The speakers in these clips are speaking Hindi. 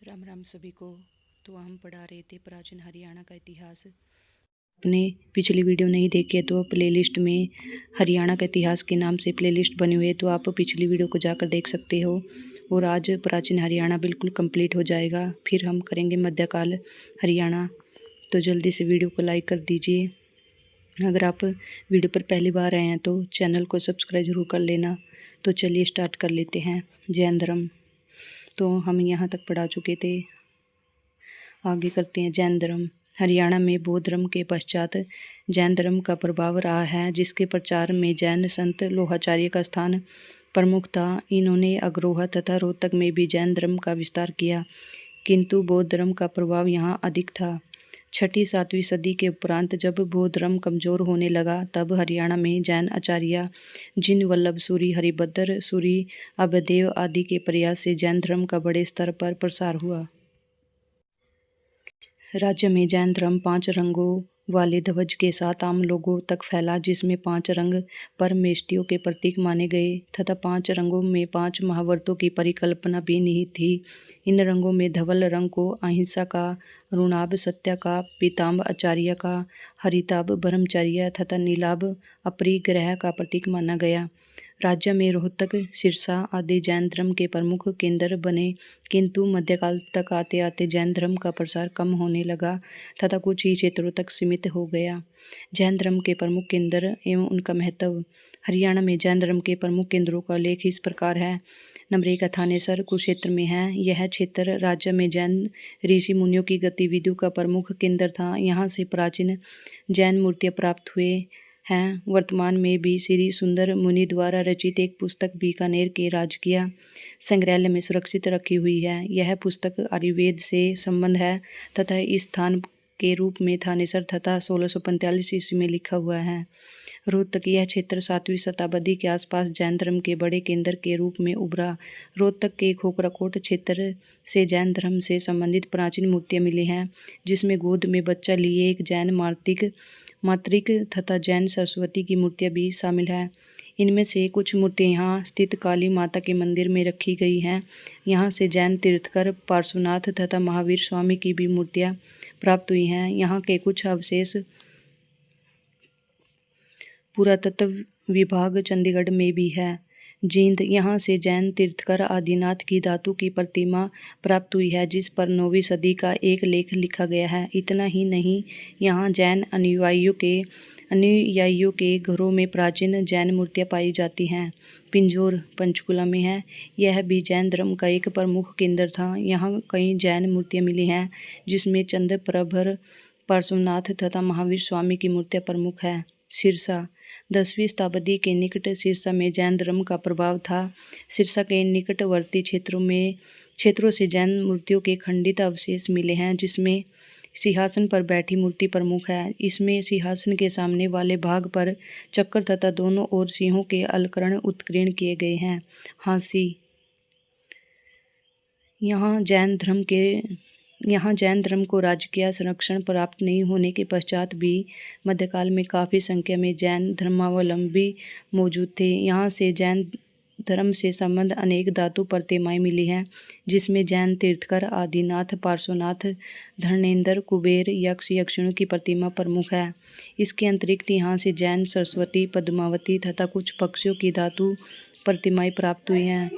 राम राम सभी को। तो हम पढ़ा रहे थे प्राचीन हरियाणा का इतिहास। अपने पिछली वीडियो नहीं देखे तो प्लेलिस्ट में हरियाणा का इतिहास के नाम से प्लेलिस्ट बनी हुई है, तो आप पिछली वीडियो को जाकर देख सकते हो। और आज प्राचीन हरियाणा बिल्कुल कंप्लीट हो जाएगा, फिर हम करेंगे मध्यकाल हरियाणा। तो जल्दी से वीडियो को लाइक कर दीजिए। अगर आप वीडियो पर पहली बार आए हैं तो चैनल को सब्सक्राइब जरूर कर लेना। तो चलिए स्टार्ट कर लेते हैं। जैन धर्म तो हम यहाँ तक पढ़ा चुके थे, आगे करते हैं। जैन धर्म हरियाणा में बौद्ध धर्म के पश्चात जैन धर्म का प्रभाव रहा है, जिसके प्रचार में जैन संत लोहाचार्य का स्थान प्रमुख था। इन्होंने अग्रोहा तथा रोहतक में भी जैन धर्म का विस्तार किया, किंतु बौद्ध धर्म का प्रभाव यहाँ अधिक था। 6वीं-7वीं सदी के उपरांत जब बौद्ध धर्म कमजोर होने लगा, तब हरियाणा में जैन आचार्य जिन वल्लभ सूरी, हरिभद्र सूरी, अभयदेव आदि के प्रयास से जैन धर्म का बड़े स्तर पर प्रसार हुआ। राज्य में जैन धर्म 5 रंगों वाले ध्वज के साथ आम लोगों तक फैला, जिसमें 5 रंग परमेष्टियों के प्रतीक माने गए तथा 5 रंगों में 5 महाव्रतों की परिकल्पना भी निहित थी। इन रंगों में धवल रंग को अहिंसा का, ऋणाभ सत्य का, पीताम्ब आचार्य का, हरिताभ ब्रह्मचर्य तथा नीलाभ अपरिग्रह का प्रतीक माना गया। राज्य में रोहतक, सिरसा आदि जैन धर्म के प्रमुख केंद्र बने, किंतु मध्यकाल तक आते आते जैन धर्म का प्रसार कम होने लगा तथा कुछ ही क्षेत्रों तक सीमित हो गया। जैन धर्म के प्रमुख केंद्र एवं उनका महत्व। हरियाणा में जैन धर्म के प्रमुख केंद्रों का उल्लेख इस प्रकार है। नंबर 1 थानेसर कुरुक्षेत्र में है। यह क्षेत्र राज्य में जैन ऋषि मुनियों की गतिविधियों का प्रमुख केंद्र था। यहाँ से प्राचीन जैन मूर्तियाँ प्राप्त हुए हैं। वर्तमान में भी श्री सुंदर मुनि द्वारा रचित एक पुस्तक बीकानेर के राजकीय संग्रहालय में सुरक्षित रखी हुई है। यह पुस्तक आयुर्वेद से संबंध है तथा इस स्थान के रूप में थानेसर तथा 1645 ईस्वी में लिखा हुआ है। रोहतक यह क्षेत्र 7वीं शताब्दी के आसपास जैन धर्म के बड़े केंद्र के रूप में उभरा। रोहतक के खोखराकोट क्षेत्र से जैन धर्म से संबंधित प्राचीन मूर्तियाँ मिली हैं, जिसमें गोद में बच्चा लिए एक जैन मातृक तथा जैन सरस्वती की मूर्तियाँ भी शामिल हैं। इनमें से कुछ मूर्तियाँ यहाँ स्थित काली माता के मंदिर में रखी गई हैं। यहाँ से जैन तीर्थकर पार्श्वनाथ तथा महावीर स्वामी की भी मूर्तियाँ प्राप्त हुई हैं। यहाँ के कुछ अवशेष पुरातत्व विभाग चंडीगढ़ में भी है। जींद यहाँ से जैन तीर्थकर आदिनाथ की धातु की प्रतिमा प्राप्त हुई है, जिस पर 9वीं सदी का एक लेख लिखा गया है। इतना ही नहीं, यहाँ जैन अनुयायियों के घरों में प्राचीन जैन मूर्तियाँ पाई जाती हैं। पिंजौर पंचकुला में है। यह भी जैन धर्म का एक प्रमुख केंद्र था। यहाँ कई जैन मूर्तियाँ मिली हैं, जिसमें चंद्रप्रभर, पार्श्वनाथ तथा महावीर स्वामी की मूर्तियाँ प्रमुख है। सिरसा 10वीं शताब्दी के निकट सिरसा में जैन धर्म का प्रभाव था। सिरसा के निकटवर्ती क्षेत्रों से जैन मूर्तियों के खंडित अवशेष मिले हैं, जिसमें सिंहासन पर बैठी मूर्ति प्रमुख है। इसमें सिंहासन के सामने वाले भाग पर चक्र तथा दोनों ओर सिंहों के अलंकरण उत्कीर्ण किए गए हैं। हांसी यहाँ जैन धर्म को राजकीय संरक्षण प्राप्त नहीं होने के पश्चात भी मध्यकाल में काफ़ी संख्या में जैन धर्मावलंबी मौजूद थे। यहाँ से जैन धर्म से संबंध अनेक धातु प्रतिमाएं मिली हैं, जिसमें जैन तीर्थकर आदिनाथ, पार्श्वनाथ, धर्मेंद्र, कुबेर, यक्ष, यक्षिणियों की प्रतिमा प्रमुख है। इसके अतिरिक्त यहाँ से जैन सरस्वती, पद्मावती तथा कुछ पक्षियों की धातु प्रतिमाएं प्राप्त हुई हैं।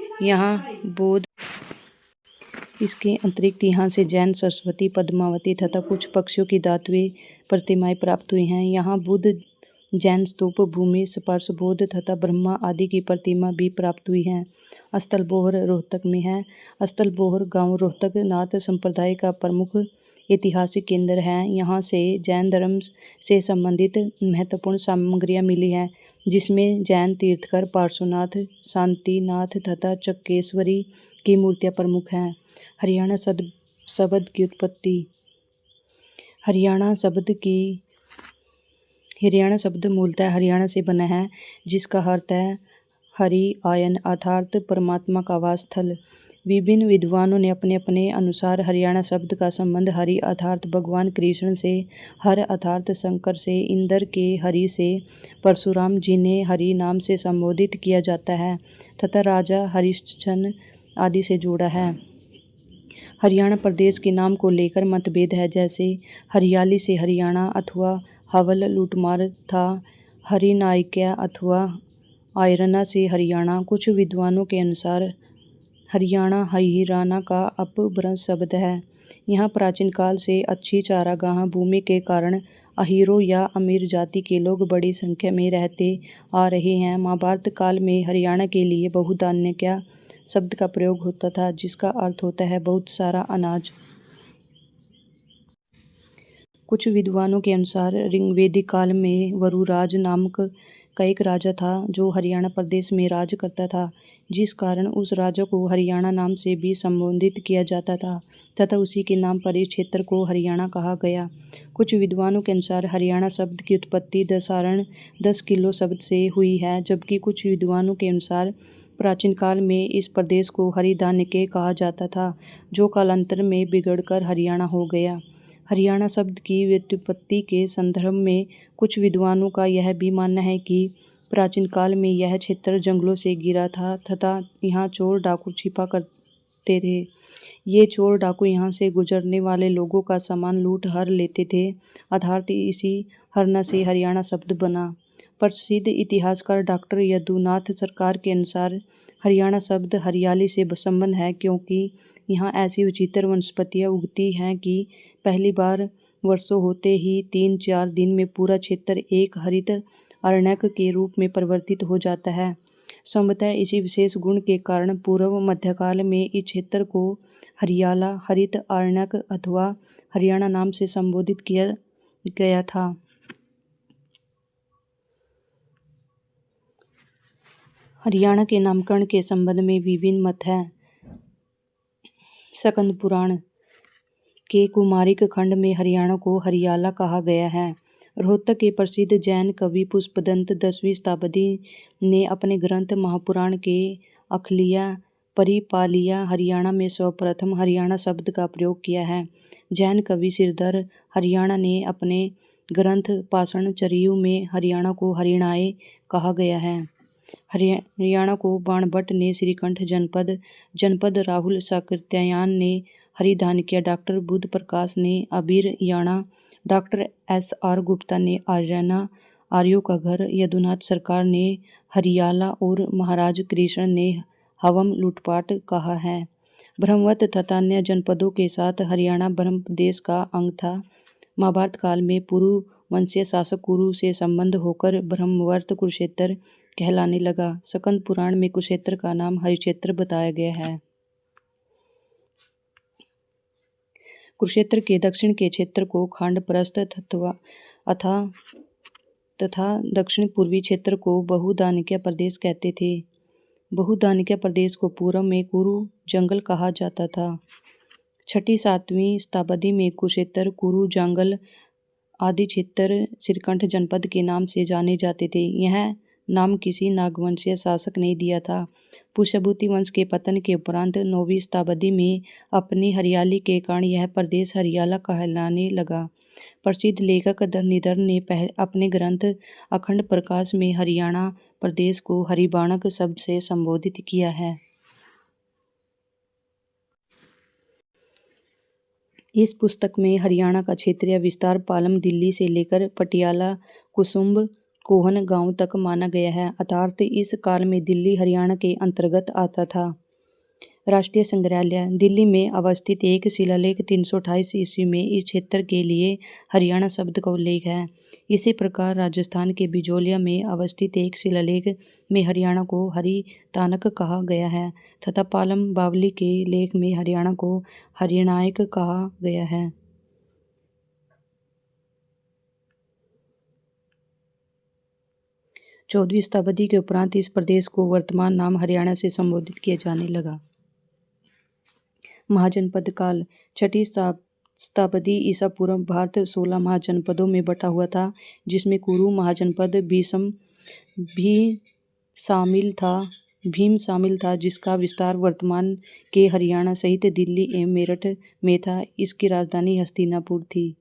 इसके अतिरिक्त यहाँ से जैन सरस्वती, पद्मावती तथा कुछ पक्षियों की धातुएं प्रतिमाएं प्राप्त हुई हैं। यहाँ बुद्ध, जैन स्तूप, भूमि स्पर्श बौद्ध तथा ब्रह्मा आदि की प्रतिमा भी प्राप्त हुई हैं। अस्तलबोहर रोहतक में है। अस्तलबोहर गांव रोहतक नाथ संप्रदाय का प्रमुख ऐतिहासिक केंद्र है। यहाँ से जैन धर्म से संबंधित महत्वपूर्ण सामग्रियाँ मिली हैं, जिसमें जैन तीर्थकर, पार्श्वनाथ, शांतिनाथ तथा चक्केश्वरी की मूर्तियाँ प्रमुख हैं। हरियाणा शब्द की उत्पत्ति। हरियाणा शब्द मूलतः हरियाणा से बना है, जिसका अर्थ है हरि आयन अर्थात परमात्मा का आवास स्थल। विभिन्न विद्वानों ने अपने अपने अनुसार हरियाणा शब्द का संबंध हरि अर्थात भगवान कृष्ण से, हर अर्थात शंकर से, इंद्र के हरि से, परशुराम जिन्हें हरि नाम से संबोधित किया जाता है, तथा राजा हरिश्चंद्र आदि से जोड़ा है। हरियाणा प्रदेश के नाम को लेकर मतभेद है, जैसे हरियाली से हरियाणा अथवा हवल लूटमार था, हरिनायक्या अथवा आयरना से हरियाणा। कुछ विद्वानों के अनुसार हरियाणा हरियाणा का अपभ्रंश शब्द है। यहाँ प्राचीन काल से अच्छी चारागाह भूमि के कारण अहीरों या अमीर जाति के लोग बड़ी संख्या में रहते आ रहे हैं। महाभारत काल में हरियाणा के लिए बहुधान्यक्या शब्द का प्रयोग होता था, जिसका अर्थ होता है बहुत सारा अनाज। कुछ विद्वानों के अनुसार ऋग्वेदिक काल में वरुराज नामक का एक राजा था जो हरियाणा प्रदेश में राज करता था, जिस कारण उस राजा को हरियाणा नाम से भी संबोधित किया जाता था तथा उसी के नाम पर इस क्षेत्र को हरियाणा कहा गया। कुछ विद्वानों के अनुसार हरियाणा शब्द की उत्पत्ति दशारण 10 किलो शब्द से हुई है, जबकि कुछ विद्वानों के अनुसार प्राचीन काल में इस प्रदेश को हरिधान्यके कहा जाता था, जो कालांतर में बिगड़कर हरियाणा हो गया। हरियाणा शब्द की व्युत्पत्ति के संदर्भ में कुछ विद्वानों का यह भी मानना है कि प्राचीन काल में यह क्षेत्र जंगलों से घिरा था तथा यहाँ चोर डाकू छिपा करते थे। ये चोर डाकू यहाँ से गुजरने वाले लोगों का सामान लूट हर लेते थे। अर्थात इसी हरना से हरियाणा शब्द बना। प्रसिद्ध इतिहासकार डॉक्टर यदुनाथ सरकार के अनुसार हरियाणा शब्द हरियाली से संबंध है, क्योंकि यहाँ ऐसी विचित्र वनस्पतियाँ उगती हैं कि पहली बार वर्षों होते ही 3-4 दिन में पूरा क्षेत्र एक हरित अरण्यक के रूप में परिवर्तित हो जाता है। संभवतः इसी विशेष गुण के कारण पूर्व मध्यकाल में इस क्षेत्र को हरियाला, हरित अरण्यक अथवा हरियाणा नाम से संबोधित किया गया था। हरियाणा के नामकरण के संबंध में विभिन्न मत हैं। स्कंद पुराण के कुमारिक खंड में हरियाणा को हरियाला कहा गया है। रोहतक के प्रसिद्ध जैन कवि पुष्पदंत 10वीं शताब्दी ने अपने ग्रंथ महापुराण के अखिल्या परिपालिया हरियाणा में सर्वप्रथम हरियाणा शब्द का प्रयोग किया है। जैन कवि श्रीधर हरियाणा ने अपने ग्रंथ पाषाण चरियु में हरियाणा को हरिणाए कहा गया है। हरियाणा को बाणभट्ट ने श्रीकंठ जनपद राहुल साकृत्यायन ने हरिधान्यक्या, डॉक्टर बुद्ध प्रकाश ने अभिरयाणा, डॉक्टर SR गुप्ता ने आर्याना, आर्यों का घर यदुनाथ सरकार ने हरियाला और महाराज कृष्ण ने हवम लूटपाट कहा है। ब्रह्मवत तथा अन्य जनपदों के साथ हरियाणा ब्रह्म प्रदेश का अंग था। महाभारत काल में पुरु वंशीय शासक कुरु से संबंध होकर ब्रह्मवर्त कुरुक्षेत्र कहलाने लगा। स्कंद पुराण में कुरुक्षेत्र का नाम हरिक्षेत्र बताया गया है। कुरुक्षेत्र के दक्षिण के क्षेत्र को खांडप्रस्थ तथा दक्षिण पूर्वी क्षेत्र को बहुधान्यक्या प्रदेश कहते थे। बहुधान्यक्या प्रदेश को पूर्व में कुरु जंगल कहा जाता था। 6वीं-7वीं शताब्दी में कुरुक्षेत्र, कुरु जंगल आदि क्षेत्र श्रीकंठ जनपद के नाम से जाने जाते थे। यह नाम किसी नागवंशीय शासक ने दिया था। पुष्यभूति वंश के पतन के उपरांत 9वीं शताब्दी में अपनी हरियाली के कारण यह प्रदेश हरियाला कहलाने लगा। प्रसिद्ध लेखक धरणीधर ने अपने ग्रंथ अखंड प्रकाश में हरियाणा प्रदेश को हरिबाणक शब्द से संबोधित किया है। इस पुस्तक में हरियाणा का क्षेत्रीय विस्तार पालम दिल्ली से लेकर पटियाला कुसुम्ब कोहन गांव तक माना गया है, अर्थात इस काल में दिल्ली हरियाणा के अंतर्गत आता था। राष्ट्रीय संग्रहालय दिल्ली में अवस्थित एक शिलालेख 328 ईस्वी में इस क्षेत्र के लिए हरियाणा शब्द का उल्लेख है। इसी प्रकार राजस्थान के बिजोलिया में अवस्थित एक शिलालेख में हरियाणा को हरितानक कहा गया है तथा पालम बावली के लेख में हरियाणा को हरिणायक कहा गया है। चौदहवीं शताब्दी के उपरांत इस प्रदेश को वर्तमान नाम हरियाणा से संबोधित किया जाने लगा। महाजनपद काल 6वीं शताब्दी ईसा पूर्व भारत 16 महाजनपदों में बटा हुआ था, जिसमें कुरु महाजनपद भीम शामिल था, जिसका विस्तार वर्तमान के हरियाणा सहित दिल्ली एवं मेरठ में था। इसकी राजधानी हस्तिनापुर थी।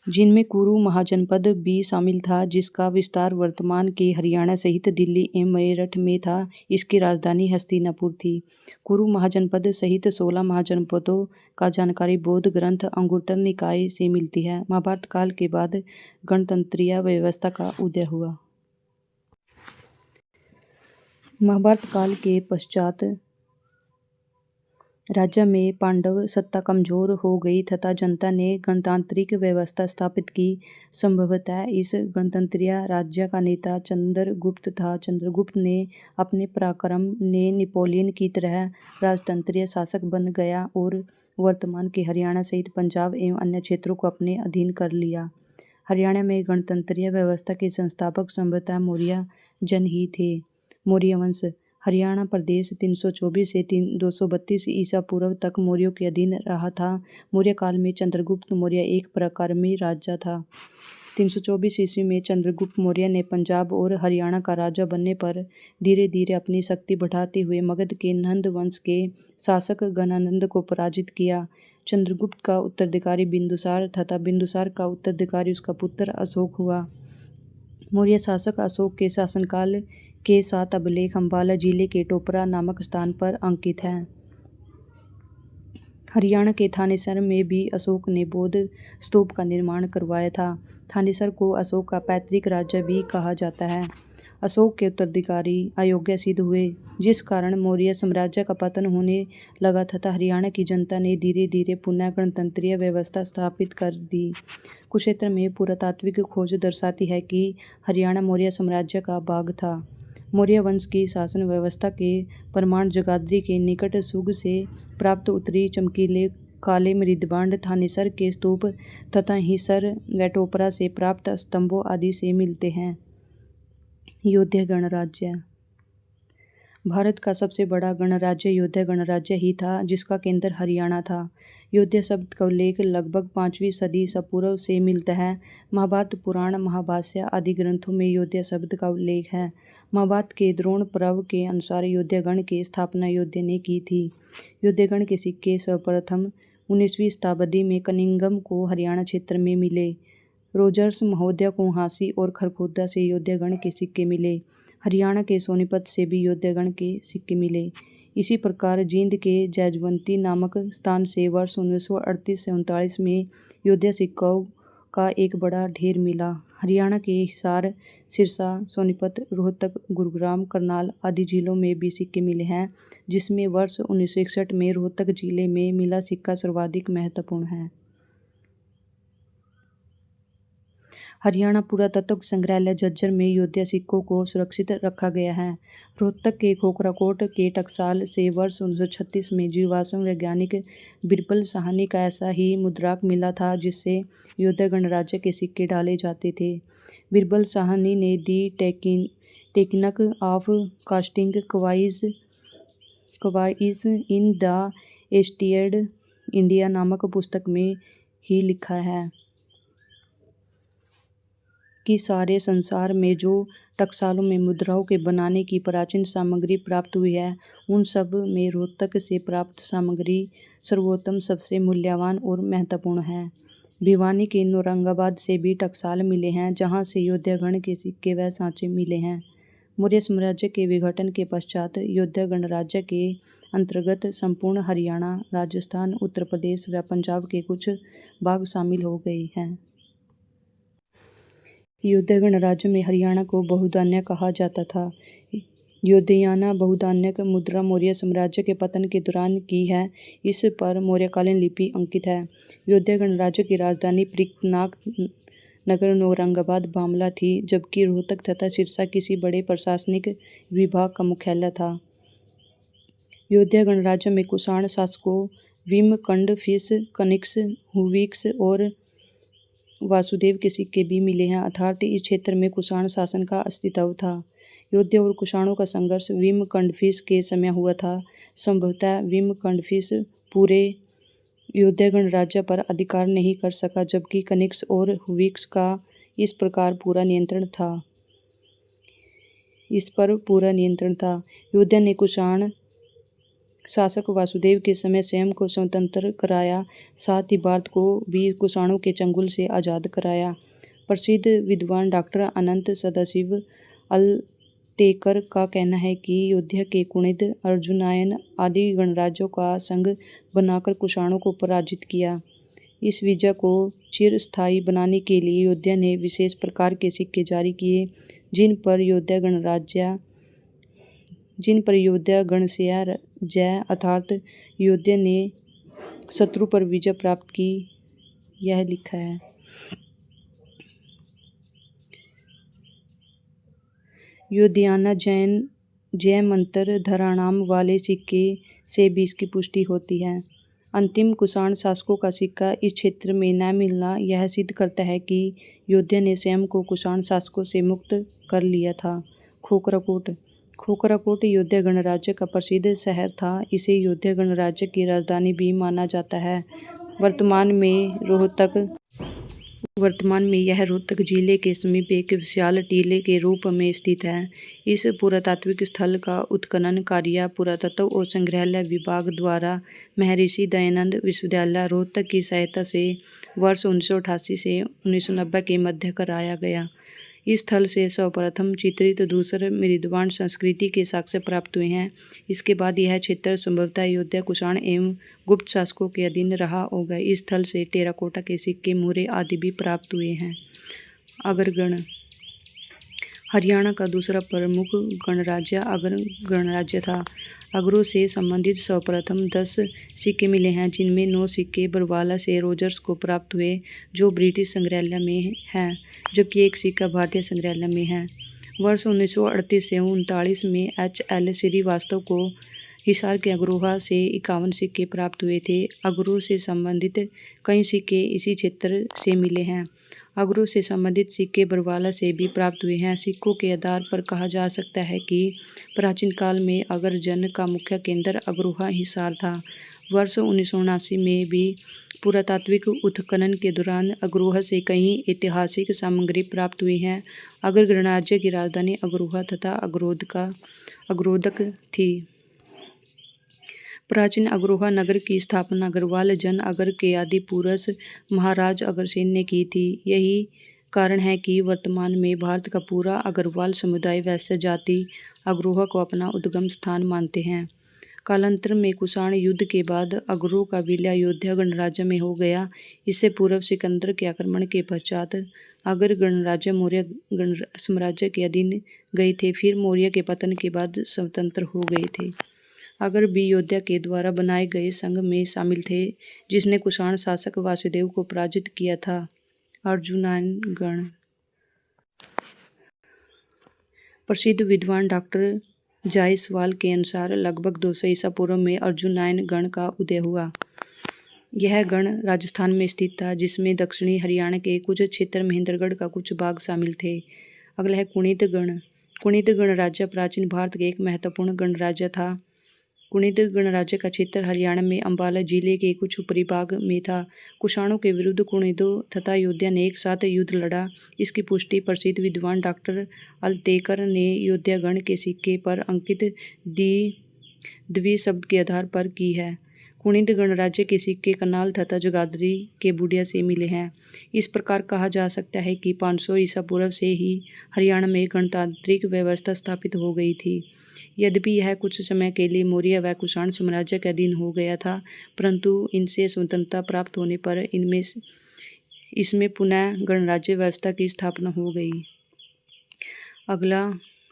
जिनमें कुरु महाजनपद भी शामिल था, जिसका विस्तार वर्तमान के हरियाणा सहित दिल्ली एवं मेरठ में था। इसकी राजधानी हस्तिनापुर थी। कुरु महाजनपद सहित 16 महाजनपदों का जानकारी बौद्ध ग्रंथ अंगुत्तर निकाय से मिलती है। महाभारत काल के बाद गणतंत्रीय व्यवस्था का उदय हुआ। महाभारत काल के पश्चात राज्य में पांडव सत्ता कमजोर हो गई तथा जनता ने गणतांत्रिक व्यवस्था स्थापित की। संभवतः इस गणतंत्रीय राज्य का नेता चंद्रगुप्त था। चंद्रगुप्त ने अपने पराक्रम ने नेपोलियन की तरह राजतंत्रीय शासक बन गया और वर्तमान के हरियाणा सहित पंजाब एवं अन्य क्षेत्रों को अपने अधीन कर लिया। हरियाणा में गणतंत्रीय व्यवस्था के संस्थापक संभवतः मौर्य जन ही थे। मौर्य वंश हरियाणा प्रदेश 324 से 232 ईसा पूर्व तक मौर्यों के अधीन रहा था। मौर्य काल में चंद्रगुप्त मौर्य एक पराक्रमी राजा था। 324 ईस्वी में चंद्रगुप्त मौर्य ने पंजाब और हरियाणा का राजा बनने पर धीरे धीरे अपनी शक्ति बढ़ाते हुए मगध के नंद वंश के शासक गणानंद को पराजित किया। चंद्रगुप्त का उत्तराधिकारी बिंदुसार तथा बिंदुसार का उत्तराधिकारी उसका पुत्र अशोक हुआ। मौर्य शासक अशोक के शासनकाल के साथ अभिलेख अम्बाला जिले के टोपरा नामक स्थान पर अंकित है। हरियाणा के थानेसर में भी अशोक ने बौद्ध स्तूप का निर्माण करवाया था। थानेसर को अशोक का पैतृक राज्य भी कहा जाता है। अशोक के उत्तराधिकारी अयोग्य सिद्ध हुए, जिस कारण मौर्य साम्राज्य का पतन होने लगा तथा हरियाणा की जनता ने धीरे धीरे पुनः गणतंत्रीय व्यवस्था स्थापित कर दी। कुरुक्षेत्र में पुरातात्विक खोज दर्शाती है कि हरियाणा मौर्य साम्राज्य का भाग था। मौर्य वंश की शासन व्यवस्था के प्रमाण जगाधरी के निकट सुग से प्राप्त उत्तरी चमकीले काले मृदबांड थानेसर के स्तूप तथा हिसर व टोपरा से प्राप्त स्तंभों आदि से मिलते हैं। योध्या गणराज्य भारत का सबसे बड़ा गणराज्य योध्या गणराज्य ही था, जिसका केंद्र हरियाणा था। योध्या शब्द का उल्लेख लगभग 5वीं सदी ईसा पूर्व से मिलता है। महाभारत, पुराण, महाभाष्य आदि ग्रंथों में योध्या शब्द का उल्लेख है। महाभारत के द्रोण पर्व के अनुसार योध्यागण की स्थापना योध्या ने की थी। योध्यागण के सिक्के सर्वप्रथम 19वीं शताब्दी में कनिंगम को हरियाणा क्षेत्र में मिले। रोजर्स महोदय को हांसी और खरखोदा से योध्यागण के सिक्के मिले। हरियाणा के सोनीपत से भी योध्यागण के सिक्के मिले। इसी प्रकार जींद के जैजवंती नामक स्थान से वर्ष 1938 से 39 में योध्या सिक्कों का एक बड़ा ढेर मिला। हरियाणा के हिसार, सिरसा, सोनीपत, रोहतक, गुरुग्राम, करनाल आदि जिलों में भी सिक्के मिले हैं, जिसमें वर्ष 1961 में रोहतक जिले में मिला सिक्का सर्वाधिक महत्वपूर्ण है। हरियाणा पुरातत्व संग्रहालय झज्जर में योध्या सिक्कों को सुरक्षित रखा गया है। रोहतक के खोखराकोट के टकसाल से वर्ष 1936 में जीवाश्म वैज्ञानिक बिरबल साहनी का ऐसा ही मुद्राक मिला था, जिससे योध्या गणराज्य के सिक्के डाले जाते थे। बिरबल साहनी ने the technique of casting coins in the एस्टियर्ड इंडिया नामक पुस्तक में ही लिखा है कि सारे संसार में जो टकसालों में मुद्राओं के बनाने की प्राचीन सामग्री प्राप्त हुई है, उन सब में रोहतक से प्राप्त सामग्री सर्वोत्तम, सबसे मूल्यवान और महत्वपूर्ण है। भिवानी के नौरंगाबाद से भी टकसाल मिले हैं, जहां से योध्यागण के सिक्के व सांचे मिले हैं। मौर्य साम्राज्य के विघटन के पश्चात योध्या गणराज्य के अंतर्गत संपूर्ण हरियाणा, राजस्थान, उत्तर प्रदेश व पंजाब के कुछ भाग शामिल हो गए हैं। योध्या गणराज्य में हरियाणा को बहुधान्य कहा जाता था। योध्याना बहुधान्यक मुद्रा मौर्य साम्राज्य के पतन के दौरान की है। इस पर मौर्यकालीन लिपि अंकित है। योध्या गणराज्य की राजधानी पृथ्वीनाथ नगर नौरंगाबाद बामला थी, जबकि रोहतक तथा सिरसा किसी बड़े प्रशासनिक विभाग का मुख्यालय था। योध्या गणराज्य में कुषाण शासकों विमकंडफिश, कनिष्क, हुविक्स और वासुदेव के सिक्के भी मिले हैं, अर्थात इस क्षेत्र में कुषाण शासन का अस्तित्व था। योध्या और कुषाणों का संघर्ष विमकंडफिश के समय हुआ था। संभवतः विमकंडफिश पूरे योध्या गणराज्य पर अधिकार नहीं कर सका, जबकि कनिष्क और हुविक्स का इस पर पूरा नियंत्रण था। योध्या ने कुषाण शासक वासुदेव के समय स्वयं को स्वतंत्र कराया, साथ ही भारत को भी कुषाणों के चंगुल से आज़ाद कराया। प्रसिद्ध विद्वान डॉक्टर अनंत सदाशिव अलतेकर का कहना है कि अयोध्या के कुणिद, अर्जुनायन आदि गणराज्यों का संघ बनाकर कुषाणों को पराजित किया। इस विजय को चिरस्थायी बनाने के लिए अयोध्या ने विशेष प्रकार के सिक्के जारी किए, जिन पर अयोध्या गणस्य जय अर्थात अयोध्या ने शत्रु पर विजय प्राप्त की, यह लिखा है। अयोध्याना जय मंत्र धराणाम वाले सिक्के से भी इसकी पुष्टि होती है। अंतिम कुषाण शासकों का सिक्का इस क्षेत्र में न मिलना यह सिद्ध करता है कि अयोध्या ने स्वयं को कुषाण शासकों से मुक्त कर लिया था। खोखराकोट अयोध्या गणराज्य का प्रसिद्ध शहर था। इसे अयोध्या गणराज्य की राजधानी भी माना जाता है। वर्तमान में यह रोहतक जिले के समीप एक विशाल टीले के रूप में स्थित है। इस पुरातात्विक स्थल का उत्खनन कार्य पुरातत्व और संग्रहालय विभाग द्वारा महर्षि दयानंद विश्वविद्यालय रोहतक की सहायता से वर्ष 1988 से 1990 के मध्य कराया गया। इस स्थल से सर्वप्रथम चित्रित धूसर मृदवान संस्कृति के साक्ष्य प्राप्त हुए हैं। इसके बाद यह क्षेत्र संभवतः अयोध्या कुषाण एवं गुप्त शासकों के अधीन रहा होगा। इस स्थल से टेराकोटा के सिक्के, मुहरे आदि भी प्राप्त हुए हैं। अगरगण हरियाणा का दूसरा प्रमुख गणराज्य अगर गणराज्य था। अगरों से संबंधित सर्वप्रथम 10 सिक्के मिले हैं, जिनमें 9 सिक्के बरवाला से रोजर्स को प्राप्त हुए, जो ब्रिटिश संग्रहालय में है, जबकि एक सिक्का भारतीय संग्रहालय में है। वर्ष 1938 से 1939 में H.L. श्रीवास्तव को हिसार के अग्रोहा से 51 सिक्के प्राप्त हुए थे। अगरों से संबंधित कई सिक्के इसी क्षेत्र से मिले हैं। अगरों से संबंधित सिक्के बरवाला से भी प्राप्त हुए हैं। सिक्कों के आधार पर कहा जा सकता है कि प्राचीन काल में अगर जन का मुख्य केंद्र अग्रोहा हिसार था। वर्ष 1979 में भी पुरातात्विक उत्खनन के दौरान अग्रोहा से कई ऐतिहासिक सामग्री प्राप्त हुई है। अगर गणराज्य की राजधानी अग्रोहा तथा अग्रोदक थी। प्राचीन अग्रोहा नगर की स्थापना अग्रवाल जन अगर के आदि पुरुष महाराज अग्रसेन ने की थी। यही कारण है कि वर्तमान में भारत का पूरा अग्रवाल समुदाय वैश्य जाति अग्रोहा को अपना उद्गम स्थान मानते हैं। कालांतर में कुषाण युद्ध के बाद अगरों का विलय अयोध्या गणराज्य में हो गया। इससे पूर्व सिकंदर के आक्रमण के पश्चात अगर गणराज्य मौर्य साम्राज्य के अधीन गए थे, फिर मौर्य के पतन के बाद स्वतंत्र हो गए थे। अगर भी अयोध्या के द्वारा बनाए गए संघ में शामिल थे, जिसने कुषाण शासक वासुदेव को पराजित किया था। अर्जुनायन गण प्रसिद्ध विद्वान डॉक्टर जायसवाल के अनुसार लगभग 200 ईसा पूर्व में अर्जुनायन गण का उदय हुआ। यह गण राजस्थान में स्थित था, जिसमें दक्षिणी हरियाणा के कुछ क्षेत्र, महेंद्रगढ़ का कुछ भाग शामिल थे। अगला है कुणित गण। कुणित गणराज्य प्राचीन भारत के एक महत्वपूर्ण गणराज्य था। कुणित गणराज्य का क्षेत्र हरियाणा में अंबाला जिले के कुछ ऊपरी भाग में था। कुषाणों के विरुद्ध कुणिदों तथा अयोध्या ने एक साथ युद्ध लड़ा। इसकी पुष्टि प्रसिद्ध विद्वान डॉक्टर अलतेकर ने अयोध्या गण के सिक्के पर अंकित द्वि शब्द के आधार पर की है। कुणित गणराज्य के सिक्के करनाल तथा जगाधरी के बूडिया से मिले हैं। इस प्रकार कहा जा सकता है कि 500 ईसा पूर्व से ही हरियाणा में गणतांत्रिक व्यवस्था स्थापित हो गई थी। यद्यपि यह कुछ समय के लिए मौर्य व कुषाण साम्राज्य के अधीन हो गया था, परंतु इनसे स्वतंत्रता प्राप्त होने पर इसमें पुनः गणराज्य व्यवस्था की स्थापना हो गई। अगला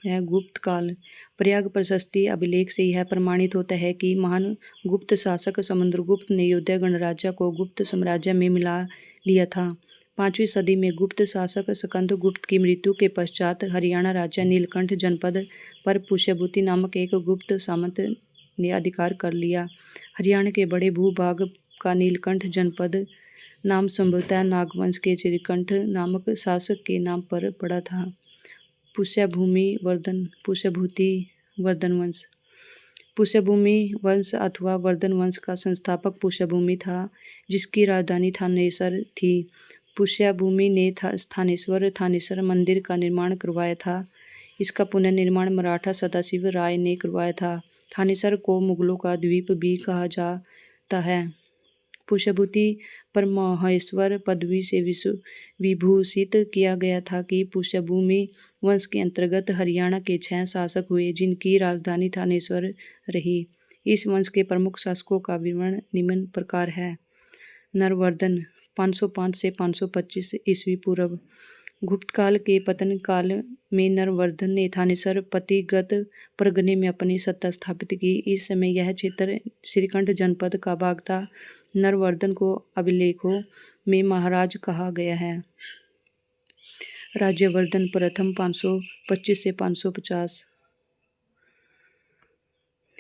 है गुप्त काल। प्रयाग प्रशस्ति अभिलेख से यह प्रमाणित होता है कि महान गुप्त शासक समुद्रगुप्त ने अयोध्या गणराज्य को गुप्त साम्राज्य में मिला लिया था। 5वीं सदी में गुप्त शासक स्कंदगुप्त की मृत्यु के पश्चात हरियाणा राज्य नीलकंठ जनपद पर पुष्यभूति नामक एक गुप्त सामंत ने अधिकार कर लिया। हरियाणा के बड़े भूभाग का नीलकंठ जनपद नाम संभवतः नागवंश के श्रीकंठ नामक शासक के नाम पर पड़ा था। पुष्यभूति वर्धन वंश। पुष्यभूमि वंश अथवा वर्धन वंश का संस्थापक पुष्यभूमि था, जिसकी राजधानी थानेसर थी। पुष्यभूमि ने थानेश्वर मंदिर का निर्माण करवाया था। इसका पुनर्निर्माण मराठा सदाशिव राय ने करवाया था। थानेसर को मुगलों का द्वीप भी कहा जाता है। पुष्यभूति पर महेश्वर पदवी से विभूषित किया गया था कि पुष्यभूमि वंश के अंतर्गत हरियाणा के 6 शासक हुए, जिनकी राजधानी थानेश्वर रही। इस वंश के प्रमुख शासकों का विवरण निम्न प्रकार है। नरवर्धन 505 से 525 ईस्वी पूर्व। गुप्त काल के पतन काल में नरवर्धन ने थानेसर पतिगत परगने में अपनी सत्ता स्थापित की। इस समय यह क्षेत्र श्रीखंड जनपद का भाग था। नरवर्धन को अभिलेखों में महाराज कहा गया है। राज्यवर्धन प्रथम 525 से 550।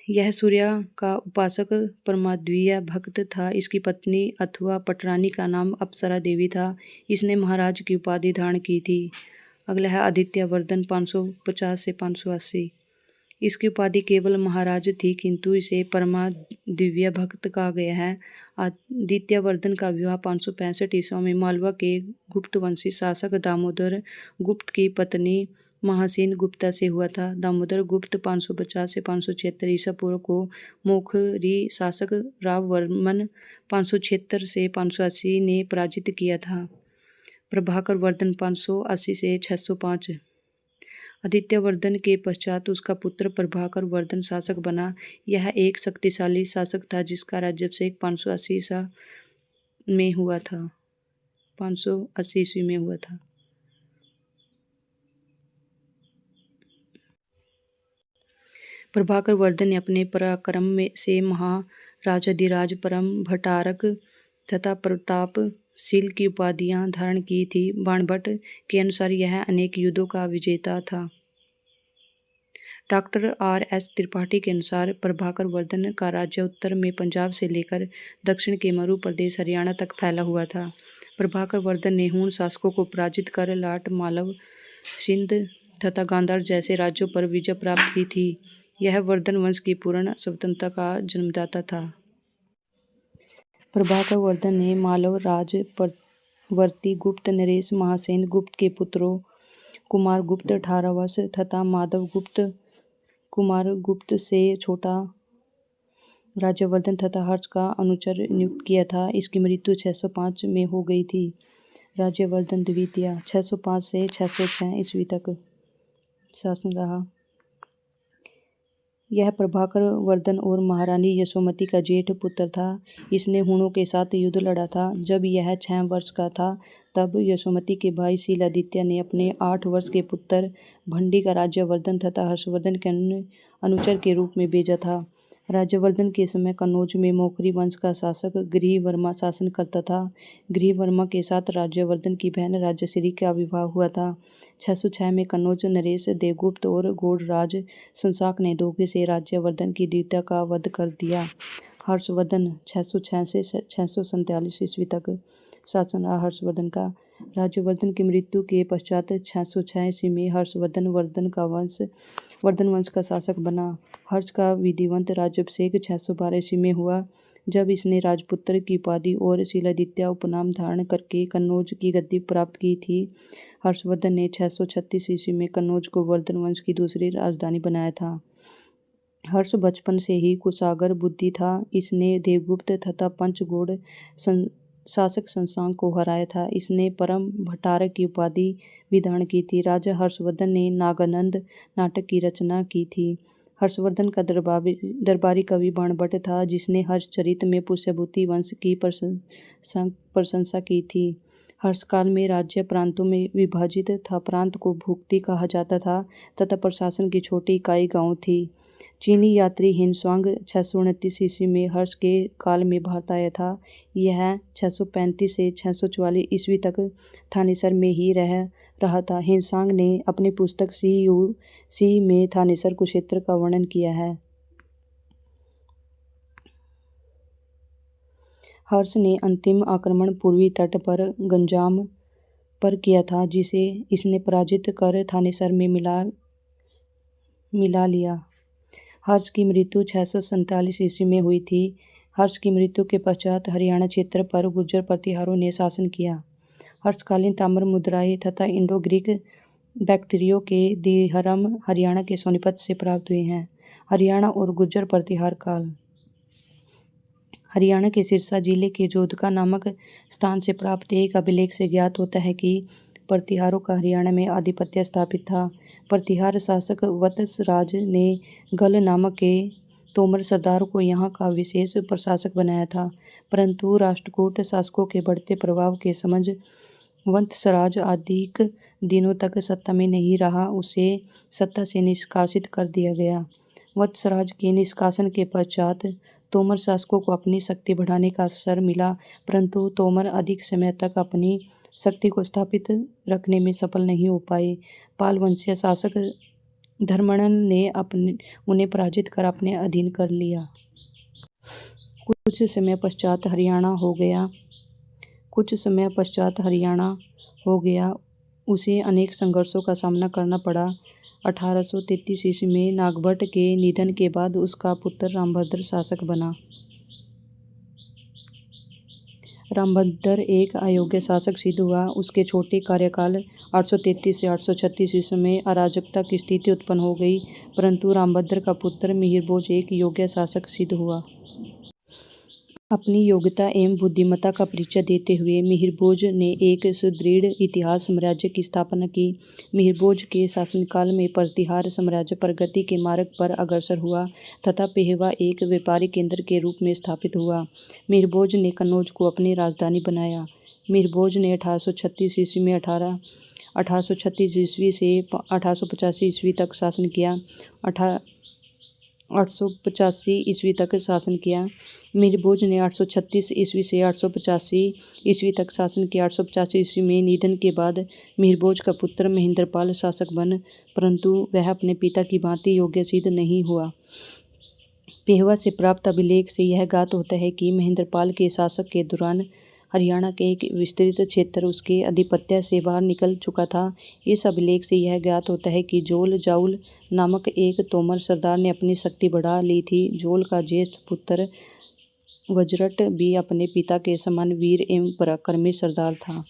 यह सूर्य का उपासक परमाद्वितीय भक्त था। इसकी पत्नी अथवा पटरानी का नाम अप्सरा देवी था। इसने महाराज की उपाधि धारण की थी। अगला है आदित्यवर्धन 550 से 580। इसकी उपाधि केवल महाराज थी, किंतु इसे परमाद्वितीय भक्त कहा गया है। आदित्यवर्धन का विवाह 565 ईस्वी में मालवा के गुप्तवंशी शासक दामोदर गुप्त की पत्नी महासेन गुप्ता से हुआ था। दामोदर गुप्त 550 से 576 ईसा पूर्व को मोखरी शासक राववर्मन 576 से 580 ने पराजित किया था। प्रभाकर वर्धन 580 से 605। आदित्यवर्धन के पश्चात उसका पुत्र प्रभाकर वर्धन शासक बना। यह एक शक्तिशाली शासक था, जिसका राज्याभिषेक 580 ईसा में हुआ था। 580 ईस्वी में हुआ था। प्रभाकर वर्धन ने अपने पराक्रम से महाराजाधिराज, परम भट्टारक तथा प्रतापशील की उपाधियां धारण की थी। बाणभट्ट के अनुसार यह अनेक युद्धों का विजेता था। Doctor R.S. त्रिपाठी के अनुसार प्रभाकर वर्धन का राज्य उत्तर में पंजाब से लेकर दक्षिण के मरु प्रदेश हरियाणा तक फैला हुआ था। प्रभाकर वर्धन ने हूण शासकों को पराजित कर लाट, मालव, सिंध तथा गांधार जैसे राज्यों पर विजय प्राप्त की थी। यह वर्धन वंश की पूर्ण स्वतंत्रता का जन्मदाता था। प्रभाकर वर्धन ने मालव राजवर्ती गुप्त, नरेश महासेन गुप्त के पुत्रों कुमार गुप्त 18 वर्ष तथा माधव गुप्त कुमार गुप्त से छोटा राज्यवर्धन तथा हर्ष का अनुचर नियुक्त किया था। इसकी मृत्यु 605 में हो गई थी। राज्यवर्धन द्वितीय 605 से 606 ईस्वी तक शासन रहा। यह प्रभाकर वर्धन और महारानी यशोमती का जेठ पुत्र था। इसने हूणों के साथ युद्ध लड़ा था। जब यह 6 वर्ष का था, तब यशोमती के भाई शीलादित्य ने अपने 8 वर्ष के पुत्र भंडी का राज्यवर्धन तथा हर्षवर्धन के अनुचर के रूप में भेजा था। राज्यवर्धन के समय कन्नौज में मोखरी वंश का शासक गृहवर्मा शासन करता था। गृहवर्मा के साथ राज्यवर्धन की बहन राजश्री का विवाह हुआ था। 606 में कन्नौज नरेश देवगुप्त और गौड़राज संसाक ने धोखे से राज्यवर्धन की द्वितीय का वध कर दिया। हर्षवर्धन 606 से 647 ईस्वी तक शासन रहा। हर्षवर्धन का राज्यवर्धन की मृत्यु के पश्चात 606 ईस्वी में हर्षवर्धन वर्धन वंश का शासक बना। हर्ष का विधिवत राज्याभिषेक 612 ईस्वी में हुआ, जब इसने राजपुत्र की उपाधि और शीलादित्य उपनाम धारण करके कन्नौज की गद्दी प्राप्त की थी। हर्षवर्धन ने 636 ईस्वी में कन्नौज को वर्धन वंश की दूसरी राजधानी बनाया था। हर्ष बचपन से ही कुशागर बुद्धि था। इसने देवगुप्त तथा पंचगौड़ शासक संसांग को हराया था। इसने परम भट्टारक की उपाधि भी धारण की थी। राजा हर्षवर्धन ने नागानंद नाटक की रचना की थी। हर्षवर्धन का दरबारी कवि बाणभट्ट था, जिसने हर्षचरित में पुष्यभूति वंश की प्रशंसा की थी। हर्षकाल में राज्य प्रांतों में विभाजित था। प्रांत को भुक्ति कहा जाता था तथा प्रशासन की छोटी इकाई गांव थी। चीनी यात्री हिनस्वांग 629 ईस्वी में हर्ष के काल में भारत आया था। यह 635 से 644 ईस्वी तक थानेसर में ही रहा था। हिनस्वांग ने अपनी पुस्तक सी में थानेसर कुरुक्षेत्र का वर्णन किया है। हर्ष ने अंतिम आक्रमण पूर्वी तट पर गंजाम पर किया था, जिसे इसने पराजित कर थानेसर में मिला लिया। हर्ष की मृत्यु 647 ईस्वी में हुई थी। हर्ष की मृत्यु के पश्चात हरियाणा क्षेत्र पर गुर्जर प्रतिहारों ने शासन किया। हर्षकालीन ताम्र मुद्राएं तथा इंडो ग्रीक बैक्टीरियो के दिहरम हरियाणा के सोनीपत से प्राप्त हुए हैं। हरियाणा और गुर्जर प्रतिहार काल। हरियाणा के सिरसा जिले के जोधका नामक स्थान से प्राप्त एक अभिलेख से ज्ञात होता है कि प्रतिहारों का हरियाणा में आधिपत्य स्थापित था। प्रतिहार शासक वत्सराज ने गल नामक के तोमर सरदार को यहाँ का विशेष प्रशासक बनाया था, परंतु राष्ट्रकूट शासकों के बढ़ते प्रभाव के समझ वत्सराज अधिक दिनों तक सत्ता में नहीं रहा, उसे सत्ता से निष्कासित कर दिया गया। वत्सराज के निष्कासन के पश्चात तोमर शासकों को अपनी शक्ति बढ़ाने का अवसर मिला, परंतु तोमर अधिक समय तक अपनी शक्ति को स्थापित रखने में सफल नहीं हो पाए। पाल वंशीय शासक धर्मणन ने उन्हें पराजित कर अपने अधीन कर लिया। कुछ समय पश्चात हरियाणा हो गया उसे अनेक संघर्षों का सामना करना पड़ा। 1833 ईस्वी में नागभट्ट के निधन के बाद उसका पुत्र रामभद्र शासक बना। रामभद्र एक अयोग्य शासक सिद्ध हुआ। उसके छोटे कार्यकाल 833 से 836 ईस्वी में अराजकता की स्थिति उत्पन्न हो गई, परंतु रामभद्र का पुत्र मिहिरभोज एक योग्य शासक सिद्ध हुआ। अपनी योग्यता एवं बुद्धिमत्ता का परिचय देते हुए मिहिरभोज ने एक सुदृढ़ इतिहास साम्राज्य की स्थापना की। मिहिरभोज के शासनकाल में प्रतिहार साम्राज्य प्रगति के मार्ग पर अग्रसर हुआ तथा पेहवा एक व्यापारिक केंद्र के रूप में स्थापित हुआ। मिहिरभोज ने कन्नौज को अपनी राजधानी बनाया। मिहिरभोज ने 1836 ईस्वी में 1836 ईस्वी से 1885 ईस्वी तक शासन किया। 885 ईस्वी तक शासन किया। मिहिरभोज ने 836 ईस्वी से 885 ईस्वी तक शासन किया। 885 ईस्वी में निधन के बाद मिहिरभोज का पुत्र महेंद्रपाल शासक बन, परंतु वह अपने पिता की भांति योग्य सिद्ध नहीं हुआ। पेहवा से प्राप्त अभिलेख से यह ज्ञात होता है कि महेंद्रपाल के शासक के दौरान हरियाणा के एक विस्तृत क्षेत्र उसके आधिपत्य से बाहर निकल चुका था। इस अभिलेख से यह ज्ञात होता है कि जोल जाउल नामक एक तोमर सरदार ने अपनी शक्ति बढ़ा ली थी। जोल का ज्येष्ठ पुत्र वज्रट भी अपने पिता के समान वीर एवं पराक्रमी सरदार था।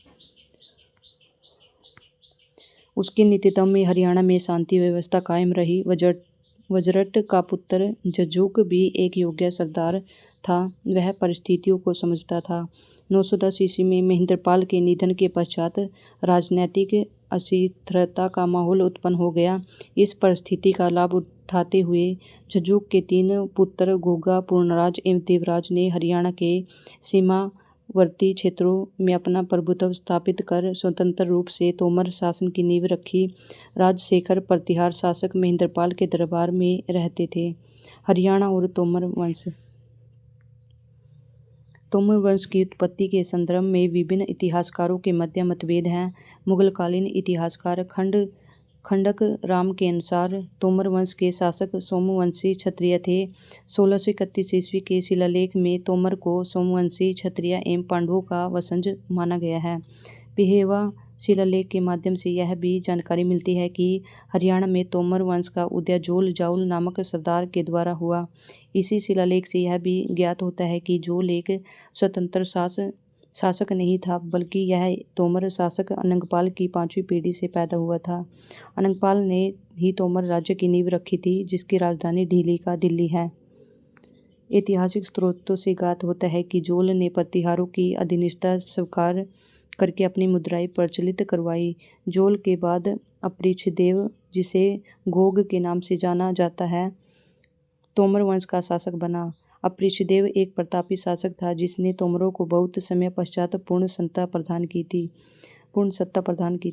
उसके नेतृत्व में हरियाणा में शांति व्यवस्था कायम रही। वज्रट का पुत्र जजुक भी एक योग्य सरदार था। वह परिस्थितियों को समझता था। 910 ईस्वी में महेंद्रपाल के निधन के पश्चात राजनैतिक अस्थिरता का माहौल उत्पन्न हो गया। इस परिस्थिति का लाभ उठाते हुए जजुक के 3 पुत्र गोगा, पूर्णराज एवं देवराज ने हरियाणा के सीमावर्ती क्षेत्रों में अपना प्रभुत्व स्थापित कर स्वतंत्र रूप से तोमर शासन की नींव रखी। राजशेखर प्रतिहार शासक महेंद्रपाल के दरबार में रहते थे। हरियाणा और तोमर वंश। तोमर वंश की उत्पत्ति के संदर्भ में विभिन्न इतिहासकारों के मध्य मतभेद हैं। मुगलकालीन इतिहासकार खंडक राम के अनुसार तोमर वंश के शासक सोमवंशी क्षत्रिय थे। 1631 ईस्वी के शिलालेख में तोमर को सोमवंशी क्षत्रिय एवं पांडवों का वंशज माना गया है। पेहवा शिलालेख के माध्यम से यह भी जानकारी मिलती है कि हरियाणा में तोमर वंश का उदय जोल जाउल नामक सरदार के द्वारा हुआ। इसी शिलालेख से यह भी ज्ञात होता है कि जोल एक स्वतंत्र शासक नहीं था, बल्कि यह तोमर शासक अनंगपाल की 5वीं पीढ़ी से पैदा हुआ था। अनंगपाल ने ही तोमर राज्य की नींव रखी थी, जिसकी राजधानी दिल्ली है। ऐतिहासिक स्रोतों से ज्ञात होता है कि जोल ने प्रतिहारों की अधीनता स्वीकार करके अपनी मुद्राएं प्रचलित करवाई। जोल के बाद अपरिछदेव, जिसे गोग के नाम से जाना जाता है, तोमर वंश का शासक बना। अपरिछदेव एक प्रतापी शासक था, जिसने तोमरों को बहुत समय पश्चात पूर्ण सत्ता प्रदान की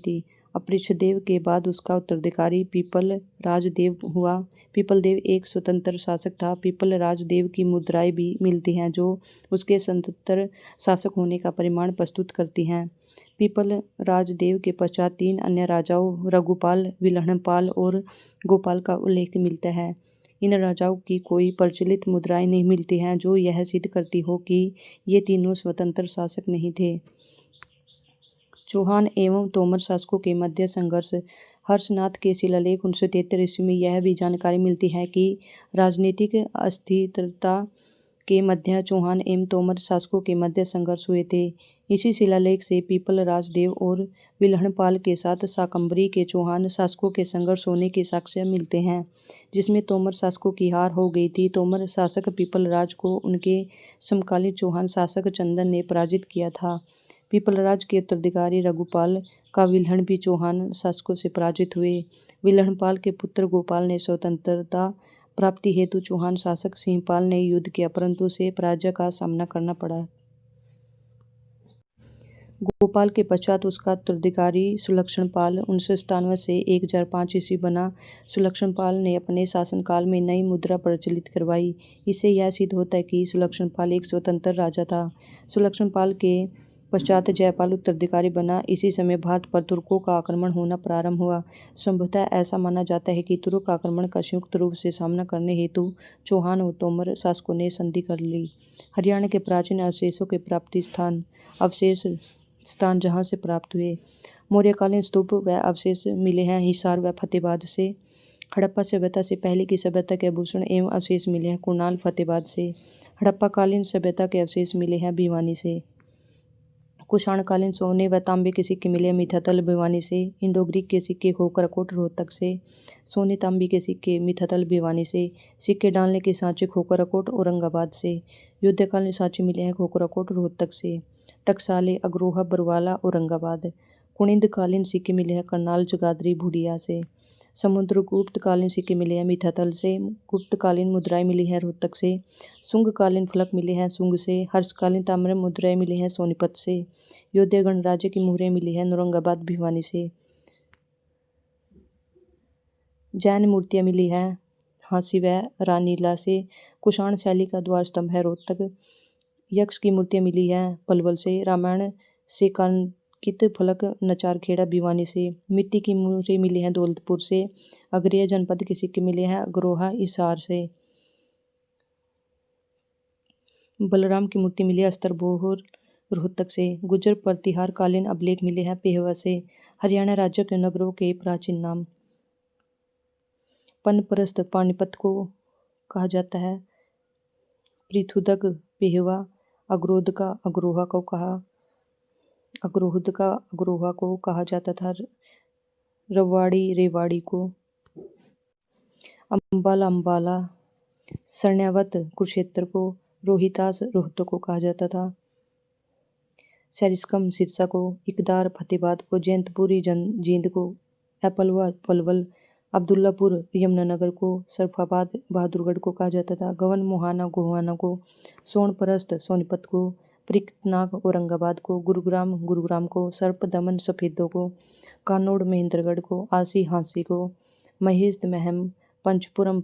थी। अपरिछदेव के बाद उसका उत्तराधिकारी पीपल राजदेव हुआ। पीपलदेव एक स्वतंत्र शासक था। पीपल राजदेव की मुद्राएं भी मिलती हैं, जो उसके स्वतंत्र शासक होने का प्रमाण प्रस्तुत करती हैं। पीपल राजदेव के पश्चात 3 अन्य राजाओं रघुपाल, विल्हणपाल और गोपाल का उल्लेख मिलता है। इन राजाओं की कोई प्रचलित मुद्राएं नहीं मिलती हैं, जो यह सिद्ध करती हो कि ये तीनों स्वतंत्र शासक नहीं थे। चौहान एवं तोमर शासकों के मध्य संघर्ष। हर्षनाथ के शिलालेख 1973 ईस्वी में यह भी जानकारी मिलती है कि राजनीतिक अस्थिरता के मध्य चौहान एवं तोमर शासकों के मध्य संघर्ष हुए थे। इसी शिलालेख से पीपल राजदेव और विल्हणपाल के साथ शाकंभरी के चौहान शासकों के संघर्ष होने के साक्ष्य मिलते हैं, जिसमें तोमर शासकों की हार हो गई थी। तोमर शासक पीपलराज को उनके समकालीन चौहान शासक चंदन ने पराजित किया था। पीपलराज के उत्तराधिकारी रघुपाल का विल्हण भी चौहान शासकों से पराजित हुए। विल्हणपाल के पुत्र गोपाल ने स्वतंत्रता प्राप्ति हेतु चौहान शासक सिंहपाल ने युद्ध किया, परंतु उसे पराजय का सामना करना पड़ा। गोपाल के पश्चात उसका उत्तराधिकारी सुलक्षणपाल 1997 से 1005 ईस्वी बना। सुलक्षणपाल ने अपने शासनकाल में नई मुद्रा प्रचलित करवाई। इससे यह सिद्ध होता है कि सुलक्षणपाल एक स्वतंत्र राजा था। सुलक्षणपाल के पश्चात जयपाल उत्तराधिकारी बना। इसी समय भारत पर तुर्कों का आक्रमण होना प्रारंभ हुआ। संभवतः ऐसा माना जाता है कि तुर्क आक्रमण का संयुक्त रूप से सामना करने हेतु चौहान और तोमर शासकों ने संधि कर ली। हरियाणा के प्राचीन अवशेषों के प्राप्ति स्थान अवशेष स्थान जहाँ से प्राप्त हुए। मौर्यकालीन स्तूप व अवशेष मिले हैं हिसार व फतेहाबाद से। हड़प्पा सभ्यता से पहले की सभ्यता के आभूषण एवं अवशेष मिले हैं कुरनाल फतेहाबाद से। हड़प्पा कालीन सभ्यता के अवशेष मिले हैं भिवानी से। कुषाणकालीन सोने व तांबे के सिक्के मिले मिथातल भिवानी से। इंडो ग्रीक के सिक्के खोकराकोट रोहतक से। सोने तांबे के सिक्के मिथातल भिवानी से। सिक्के डालने के सांचे खोकराकोट औरंगाबाद से। युद्धकालीन सांचे मिले हैं खोकराकोट रोहतक से। टकसाले अग्रोहा बरवाला औरंगाबाद। कुणिंदकालीन सिक्के मिले हैं करनाल जगाधरी भूडिया से। समुद्रगुप्तकालीन सिक्के मिले हैं मिथातल से। गुप्तकालीन मुद्राएं मिली हैं रोहतक से। शुंगकालीन फलक मिले हैं शुंग से। हर्षकालीन ताम्र मुद्राएं मिली हैं सोनीपत से। योध्या गणराज्य की मुहरें मिली हैं औरंगाबाद भिवानी से। जैन मूर्तियां मिली हैं हांसी व रानीला से। कुषाण शैली का द्वार स्तंभ है रोहतक। यक्ष की मूर्तियां मिली हैं पलवल से। रामायण से कित फलक नचारखेड़ा भिवानी से। मिट्टी की मूर्ति मिली हैं दौलतपुर से। अगरिया जनपद के सिक्के मिले हैं अग्रोहा हिसार से। बलराम की मूर्ति मिली है अस्तरबोहर रोहतक से। गुर्जर प्रतिहार कालीन अभिलेख मिले हैं पेहवा से। हरियाणा राज्य के नगरों के प्राचीन नाम। पनपरस्त पानीपत को कहा जाता है। पृथुदक पेहवा। अग्रोधका अग्रोहा को कहा जाता था। रवाड़ी रेवाड़ी को। अंबाला सरण्यावत कुरुक्षेत्र को। रोहितास रोहतक को कहा जाता था। सरिस्कम सिरसा को। इकदार फतेहाबाद को। जयंतपुरी जींद को। एपलवा पलवल। अब्दुल्लापुर यमुनानगर को। सरफाबाद बहादुरगढ़ को कहा जाता था। गवन मोहाना गोहाना को। सोनपरस्त सोनीपत को। परिकतनाग औरंगाबाद को। गुरुग्राम को। सर्प दमन सफेदों को। कानोड़ महेंद्रगढ़ को। आसी हांसी को। महेश महम पंचपुरम